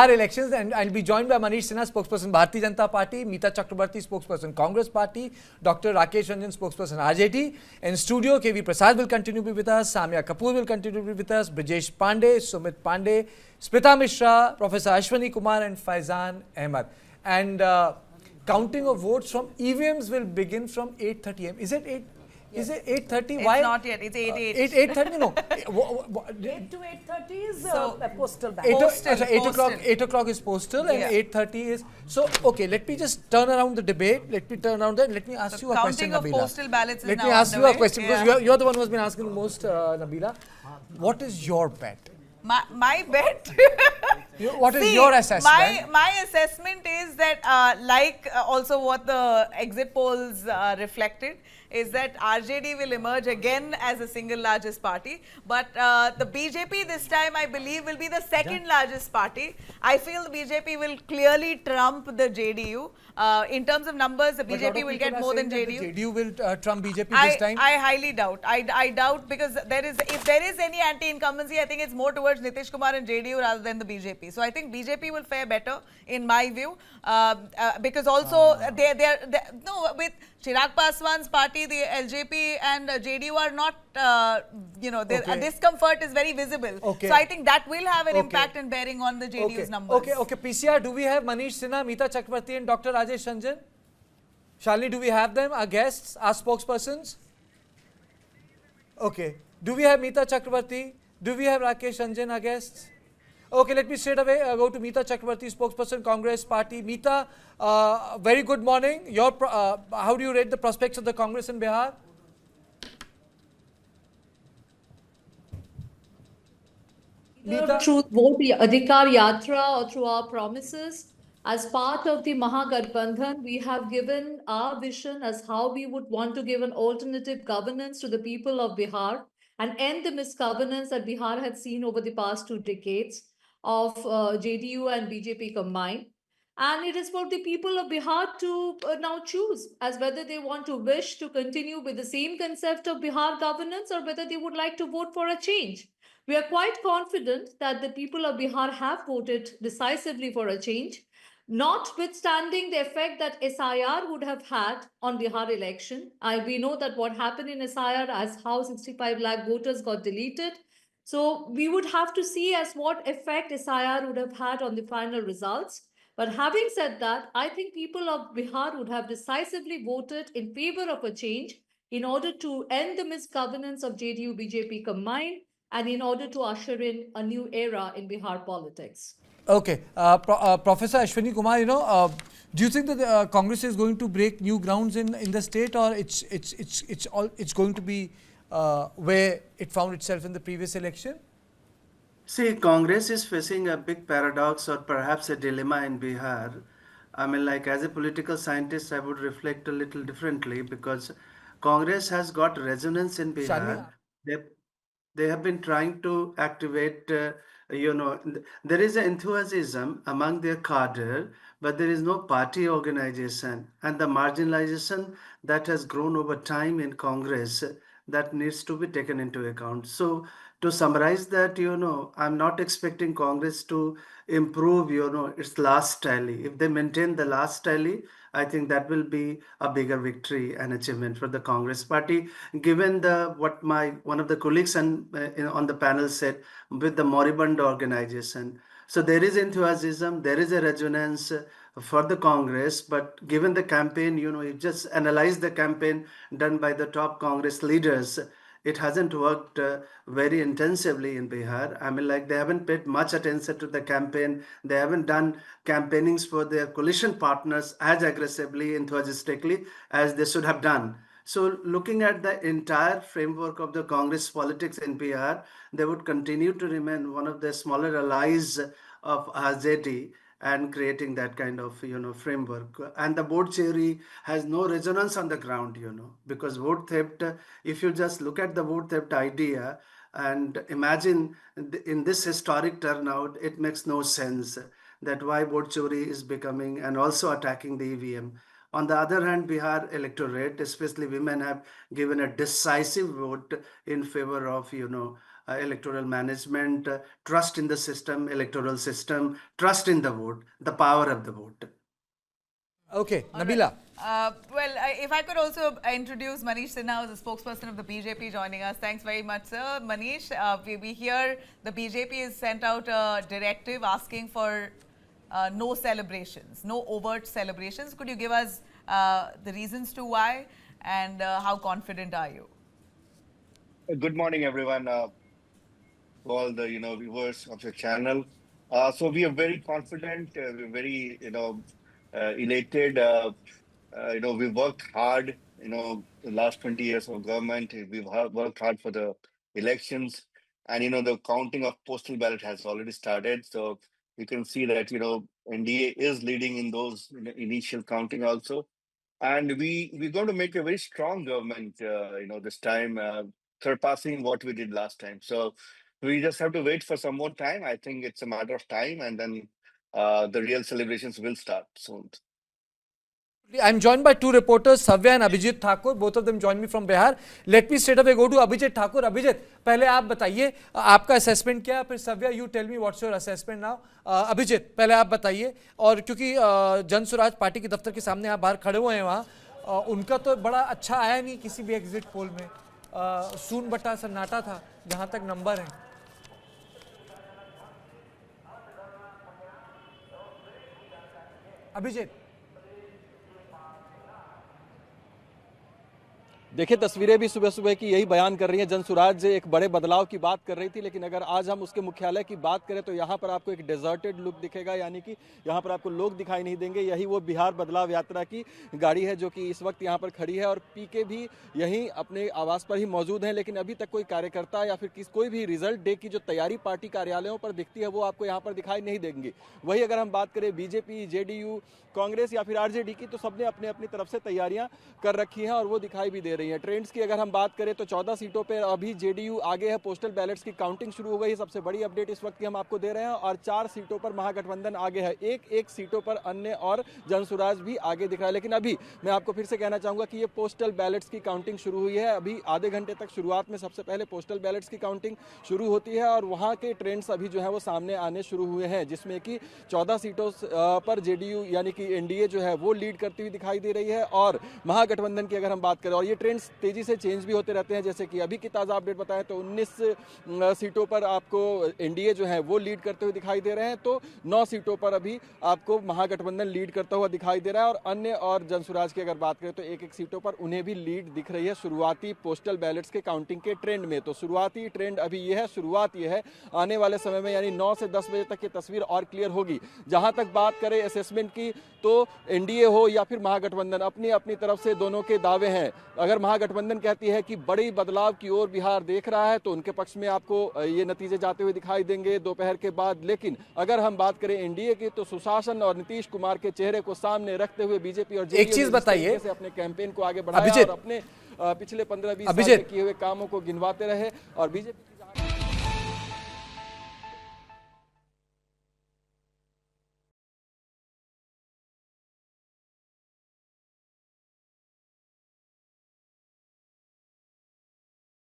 Our elections, and I'll be joined by Manish Sinha, spokesperson Bharatiya Janata Party, Meeta Chakrabarti, spokesperson Congress Party, Dr. Rakesh Ranjan, spokesperson RJD. In studio, KV Prasad will continue to be with us, Samya Kapoor will continue to be with us, Brijesh Pandey, Sumit Pandey, Smita Mishra, Professor Ashwani Kumar and Faizan Ahmed. And counting of votes from EVMs will begin from 8:30 am. Is it 8? Is it 8:30? It's Why? not yet. It's 8:08. 8:30? No. 8 to 8:30 is a postal ballot. 8 o'clock is postal and 8:30 is... So, okay, let me just turn around the debate. Let me turn around that. Let me ask you a question, Counting Nabila. of postal ballots is Let now me ask you a underway. question because you're the one who has been asking the most, Nabila. What is your bet? My bet. What is your assessment? My assessment is that, also what the exit polls reflected, is that RJD will emerge again as a single largest party. But the BJP this time, I believe, will be the second largest party. I feel the BJP will clearly trump the JDU. In terms of numbers, the BJP will get more than JDU. The JDU will trump BJP this time? I highly doubt. I doubt, because if there is any anti-incumbency, I think it's more towards Nitish Kumar and JDU rather than the BJP. So I think BJP will fare better, in my view, because also with Chirag Paswan's party, the LJP and JDU are not, their discomfort is very visible. So I think that will have an impact and bearing on the JDU's numbers. Okay. PCR, do we have Manish Sinha, Meeta Chakrabarti and Dr. Rajesh Ranjan? Shalini, do we have them, our guests, our spokespersons? Okay. Do we have Meeta Chakrabarti? Do we have Rakesh Ranjan, our guests? Okay, let me straight away go to Meeta Chakrabarti, spokesperson, Congress Party. Meeta, very good morning. How do you rate the prospects of the Congress in Bihar? Either through vote Adhikar Yatra or through our promises, as part of the Mahagathbandhan, we have given our vision as how we would want to give an alternative governance to the people of Bihar and end the misgovernance that Bihar had seen over the past 2 decades of JDU and BJP combined. And it is for the people of Bihar to now choose as whether they want to wish to continue with the same concept of Bihar governance or whether they would like to vote for a change. We are quite confident that the people of Bihar have voted decisively for a change, notwithstanding the effect that SIR would have had on Bihar election. We know that what happened in SIR as how 65 lakh voters got deleted. So we would have to see as what effect SIR would have had on the final results. But having said that, I think people of Bihar would have decisively voted in favor of a change in order to end the misgovernance of JDU-BJP combined and in order to usher in a new era in Bihar politics. Okay, Professor Ashwani Kumar, do you think that Congress is going to break new grounds in the state, or it's going to be where it found itself in the previous election? See, Congress is facing a big paradox or perhaps a dilemma in Bihar. I mean, like as a political scientist, I would reflect a little differently because Congress has got resonance in Bihar. They have been trying to activate, there is an enthusiasm among their cadre, but there is no party organization. And the marginalization that has grown over time in Congress, that needs to be taken into account. So to summarize that, I'm not expecting Congress to improve, its last tally. If they maintain the last tally, I think that will be a bigger victory and achievement for the Congress party, given what one of the colleagues on the panel said with the moribund organization. So there is enthusiasm, there is a resonance for the Congress, but given the campaign, you just analyze the campaign done by the top Congress leaders, it hasn't worked very intensively in Bihar. I mean, like they haven't paid much attention to the campaign. They haven't done campaignings for their coalition partners as aggressively, enthusiastically as they should have done. So looking at the entire framework of the Congress politics in Bihar, they would continue to remain one of the smaller allies of RJD and creating that kind of framework. And the vote theory has no resonance on the ground, because vote theft, if you just look at the vote theft idea and imagine in this historic turnout, it makes no sense that why vote theory is becoming and also attacking the EVM. On the other hand, Bihar electorate, especially women, have given a decisive vote in favor of electoral management, trust in the system, electoral system, trust in the vote, the power of the vote. Okay, Nabila. If I could also introduce Manish Sinha, who's the spokesperson of the BJP, joining us. Thanks very much, sir. Manish, we hear the BJP has sent out a directive asking for no celebrations, no overt celebrations. Could you give us the reasons to why, and how confident are you? Good morning, everyone. To all the viewers of your channel. So we are very confident. We're very elated. We worked hard. The last 20 years of government, we've worked hard for the elections, and the counting of postal ballot has already started. So you can see that NDA is leading in those initial counting also. And we're going to make a very strong government, this time, surpassing what we did last time. So we just have to wait for some more time. I think it's a matter of time, and then the real celebrations will start soon. I'm joined by two reporters, Savya and Abhijit Thakur. Both of them join me from Bihar. Let me straight away go to Abhijit Thakur. Abhijit, पहले आप बताइए आपका assessment क्या है, फिर Savya, you tell me what's your assessment now. Abhijit, पहले आप बताइए, और क्योंकि जन स्वराज पार्टी के दफ्तर के सामने आप बाहर खड़े हुए हैं वहाँ, उनका तो बड़ा अच्छा आया नहीं किसी भी एग्जिट पोल में, सून बटा सन्नाटा था जहाँ तक नंबर है. अभिजीत, देखिए, तस्वीरें भी सुबह सुबह की यही बयान कर रही हैं. जनसुराज एक बड़े बदलाव की बात कर रही थी, लेकिन अगर आज हम उसके मुख्यालय की बात करें तो यहाँ पर आपको एक डेजर्टेड लुक दिखेगा, यानी कि यहाँ पर आपको लोग दिखाई नहीं देंगे. यही वो बिहार बदलाव यात्रा की गाड़ी है जो कि इस वक्त यहाँ पर खड़ी है, और पीके भी यहीं अपने आवास पर ही मौजूद हैं. लेकिन अभी तक कोई कार्यकर्ता या फिर कोई भी रिजल्ट डे की जो तैयारी पार्टी कार्यालयों पर दिखती है वो आपको यहाँ पर दिखाई नहीं देंगी. वही अगर हम बात करें बीजेपी, जेडीयू, कांग्रेस या फिर आरजेडी की, तो सबने अपने अपनी तरफ से तैयारियां कर रखी हैं और वो दिखाई भी दे रही हैं. ट्रेंड्स की अगर हम बात करें तो 14 सीटों पर अभी जेडीयू आगे है. पोस्टल बैलेट्स की काउंटिंग शुरू हो गई है, सबसे बड़ी अपडेट इस वक्त की हम आपको दे रहे हैं. और 4 सीटों पर महागठबंधन आगे है, एक सीटों पर अन्य और जनसुराज भी आगे दिख रहा है. लेकिन अभी मैं आपको फिर से कहना चाहूंगा कि ये पोस्टल बैलेट्स की काउंटिंग शुरू हुई है. अभी आधे घंटे तक शुरुआत में सबसे पहले पोस्टल बैलेट्स की काउंटिंग शुरू होती है, और वहां के ट्रेंड्स अभी जो है वो सामने आने शुरू हुए हैं, जिसमें कि 14 सीटों पर जेडीयू यानी कि एनडीए जो है वो लीड करती हुई दिखाई दे रही है. और महागठबंधन की अगर हम बात करें, और ये ट्रेंड्स तेजी से चेंज भी होते रहते हैं, जैसे कि अभी की ताज़ा अपडेट बताएं तो 19 सीटों पर आपको एनडीए जो है वो लीड करते हुए दिखाई दे रहे हैं, तो 9 सीटों पर अभी आपको महागठबंधन लीड करता हुआ दिखाई दे रहा है. और अन्य और जनसुराज की अगर बात करें तो एक सीटों पर उन्हें भी लीड दिख रही है शुरुआती पोस्टल बैलेट्स के काउंटिंग के ट्रेंड में. तो शुरुआती ट्रेंड अभी ये है, शुरुआत ये है. आने वाले समय में यानी 9 से 10 बजे तक की तस्वीर और क्लियर होगी. जहां तक बात करें असेसमेंट की, तो एनडीए हो या फिर महागठबंधन, अपनी अपनी तरफ से दोनों के दावे हैं. अगर महागठबंधन कहती है कि बड़ी बदलाव की ओर बिहार देख रहा है, तो उनके पक्ष में आपको ये नतीजे जाते हुए दिखाई देंगे दोपहर के बाद. लेकिन अगर हम बात करें एनडीए की, तो सुशासन और नीतीश कुमार के चेहरे को सामने रखते हुए बीजेपी और एक चीज बताइए, से अपने कैंपेन को आगे बढ़ाया और अपने पिछले 15-20 साल में किए हुए कामों को गिनवाते रहे. और बीजेपी